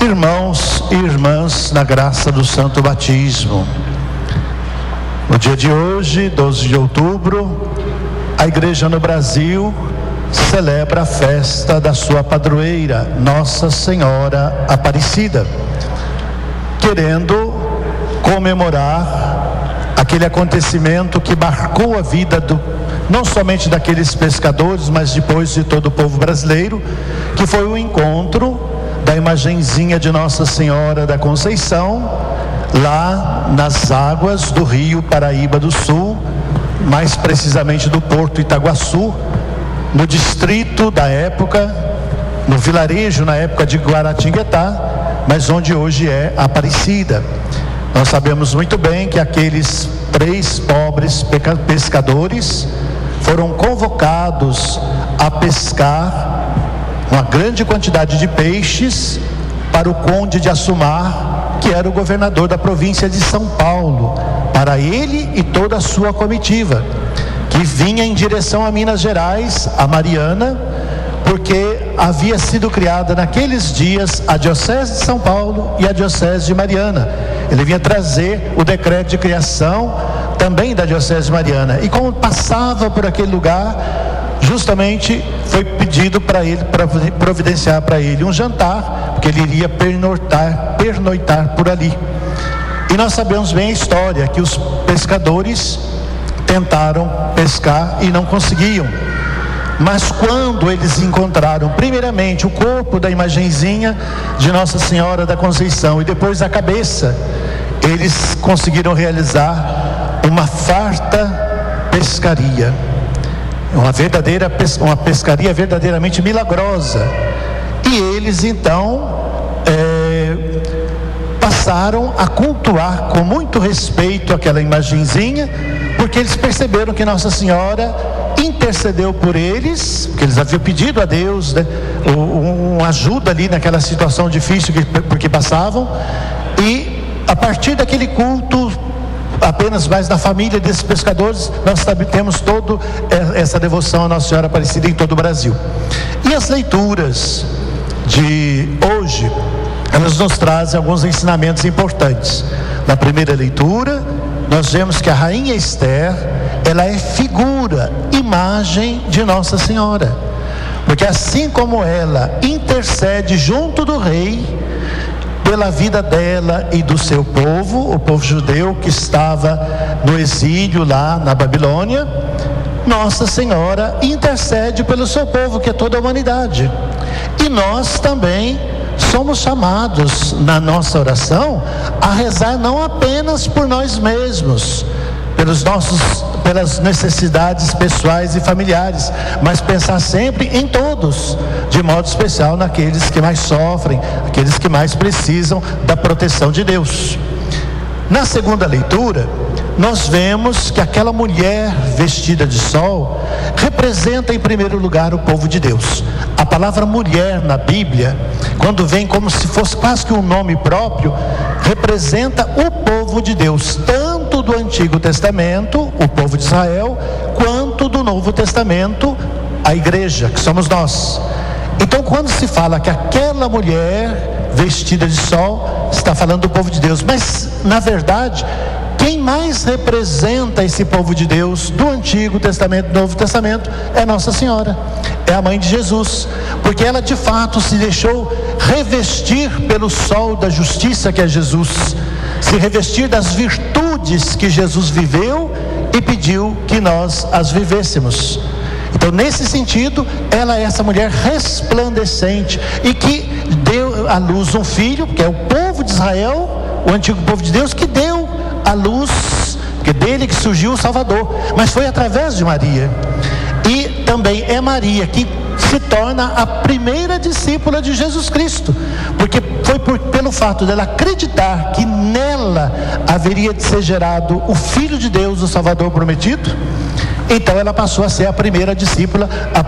Irmãos e irmãs, na graça do Santo Batismo, no dia de hoje, 12 de outubro, a Igreja no Brasil celebra a festa da sua padroeira, Nossa Senhora Aparecida, querendo comemorar aquele acontecimento que marcou a vida não somente daqueles pescadores, mas depois de todo o povo brasileiro, que foi o encontro da imagenzinha de Nossa Senhora da Conceição, lá nas águas do Rio Paraíba do Sul, mais precisamente do Porto Itaguaçu, no distrito da época, no vilarejo na época de Guaratinguetá, mas onde hoje é Aparecida. Nós sabemos muito bem que aqueles 3 pobres pescadores foram convocados a pescar uma grande quantidade de peixes para o conde de Assumar, que era o governador da província de São Paulo, para ele e toda a sua comitiva, que vinha em direção a Minas Gerais, a Mariana, porque havia sido criada naqueles dias a Diocese de São Paulo e a Diocese de Mariana. Ele vinha trazer o decreto de criação também da Diocese de Mariana, e como passava por aquele lugar, justamente foi pedido para ele, para providenciar para ele um jantar, porque ele iria pernoitar por ali. E nós sabemos bem a história, que os pescadores tentaram pescar e não conseguiam. Mas quando eles encontraram primeiramente o corpo da imagenzinha de Nossa Senhora da Conceição e depois a cabeça, eles conseguiram realizar uma farta pescaria. Uma pescaria verdadeiramente milagrosa. E eles então passaram a cultuar com muito respeito aquela imagenzinha, porque eles perceberam que Nossa Senhora intercedeu por eles, porque eles haviam pedido a Deus, né, uma ajuda ali naquela situação difícil porque passavam, e a partir daquele culto, apenas mais na família desses pescadores, nós temos toda essa devoção a Nossa Senhora Aparecida em todo o Brasil. E as leituras de hoje, elas nos trazem alguns ensinamentos importantes. Na primeira leitura, nós vemos que a rainha Esther, ela é figura, imagem de Nossa Senhora, porque assim como ela intercede junto do rei pela vida dela e do seu povo, o povo judeu que estava no exílio lá na Babilônia, Nossa Senhora intercede pelo seu povo, que é toda a humanidade. E nós também somos chamados na nossa oração a rezar não apenas por nós mesmos, pelas necessidades pessoais e familiares, mas pensar sempre em todos, de modo especial naqueles que mais sofrem, aqueles que mais precisam da proteção de Deus. Na segunda leitura, nós vemos que aquela mulher vestida de sol representa em primeiro lugar o povo de Deus. A palavra mulher na Bíblia, quando vem como se fosse quase que um nome próprio, representa o povo de Deus, tanto do Antigo Testamento, o povo de Israel, quanto do Novo Testamento, a igreja, que somos nós. Então, quando se fala que aquela mulher vestida de sol, está falando do povo de Deus, mas na verdade, quem mais representa esse povo de Deus do Antigo Testamento e do Novo Testamento é Nossa Senhora, é a mãe de Jesus, porque ela de fato se deixou revestir pelo sol da justiça que é Jesus, se revestir das virtudes que Jesus viveu e pediu que nós as vivêssemos. Então, nesse sentido, ela é essa mulher resplandecente e que deu à luz um filho, que é o povo de Israel, o antigo povo de Deus, que deu a luz, que dele que surgiu o Salvador, mas foi através de Maria. E também é Maria que se torna a primeira discípula de Jesus Cristo, porque foi pelo fato dela acreditar que nela haveria de ser gerado o Filho de Deus, o Salvador prometido. Então ela passou a ser a primeira discípula, o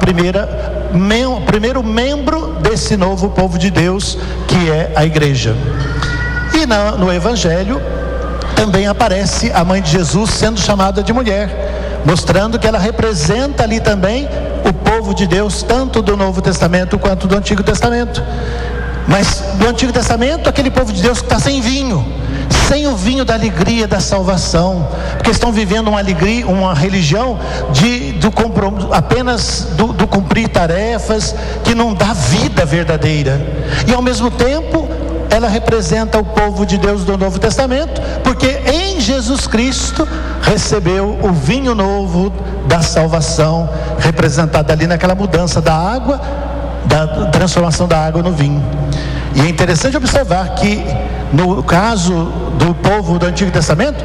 primeiro membro desse novo povo de Deus, que é a igreja. E no Evangelho também aparece a mãe de Jesus sendo chamada de mulher, mostrando que ela representa ali também o povo de Deus, tanto do Novo Testamento quanto do Antigo Testamento. Mas no Antigo Testamento, aquele povo de Deus que está sem vinho, sem o vinho da alegria da salvação, porque estão vivendo uma alegria, uma religião apenas do cumprir tarefas, que não dá vida verdadeira. E ao mesmo tempo, ela representa o povo de Deus do Novo Testamento, porque em Jesus Cristo recebeu o vinho novo da salvação, representado ali naquela mudança da água, da transformação da água no vinho. E é interessante observar que no caso do povo do Antigo Testamento,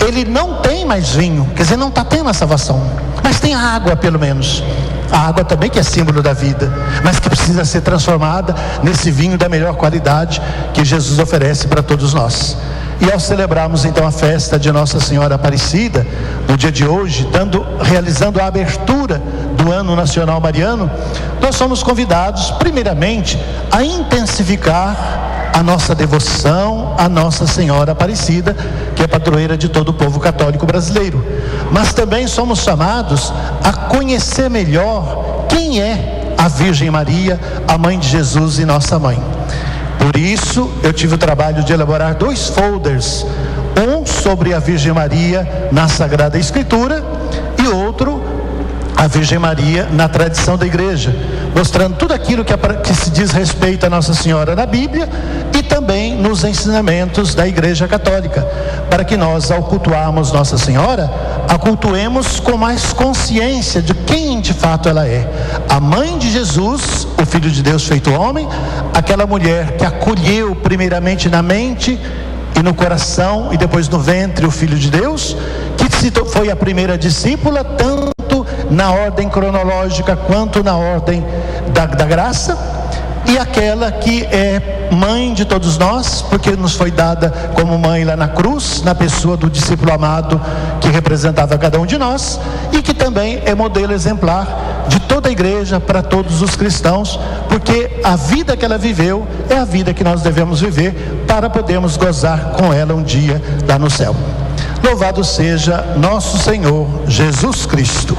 ele não tem mais vinho, quer dizer, não está tendo a salvação, mas tem água pelo menos. A água também, que é símbolo da vida, mas que precisa ser transformada nesse vinho da melhor qualidade que Jesus oferece para todos nós. E ao celebrarmos então a festa de Nossa Senhora Aparecida, no dia de hoje, realizando a abertura do Ano Nacional Mariano, nós somos convidados primeiramente a intensificar a nossa devoção a Nossa Senhora Aparecida, que é padroeira de todo o povo católico brasileiro. Mas também somos chamados a conhecer melhor quem é a Virgem Maria, a Mãe de Jesus e nossa Mãe. Por isso, eu tive o trabalho de elaborar 2 folders, um sobre a Virgem Maria na Sagrada Escritura e outro, a Virgem Maria na tradição da igreja, mostrando tudo aquilo que se diz respeito a Nossa Senhora na Bíblia e também nos ensinamentos da Igreja Católica, para que nós, ao cultuarmos Nossa Senhora, a cultuemos com mais consciência de quem de fato ela é: a Mãe de Jesus, o Filho de Deus feito homem, aquela mulher que acolheu primeiramente na mente e no coração e depois no ventre o Filho de Deus, que foi a primeira discípula, tanto na ordem cronológica quanto na ordem da graça, e aquela que é mãe de todos nós, porque nos foi dada como mãe lá na cruz, na pessoa do discípulo amado que representava cada um de nós, e que também é modelo exemplar de toda a igreja para todos os cristãos, porque a vida que ela viveu é a vida que nós devemos viver para podermos gozar com ela um dia lá no céu. Louvado seja nosso Senhor Jesus Cristo.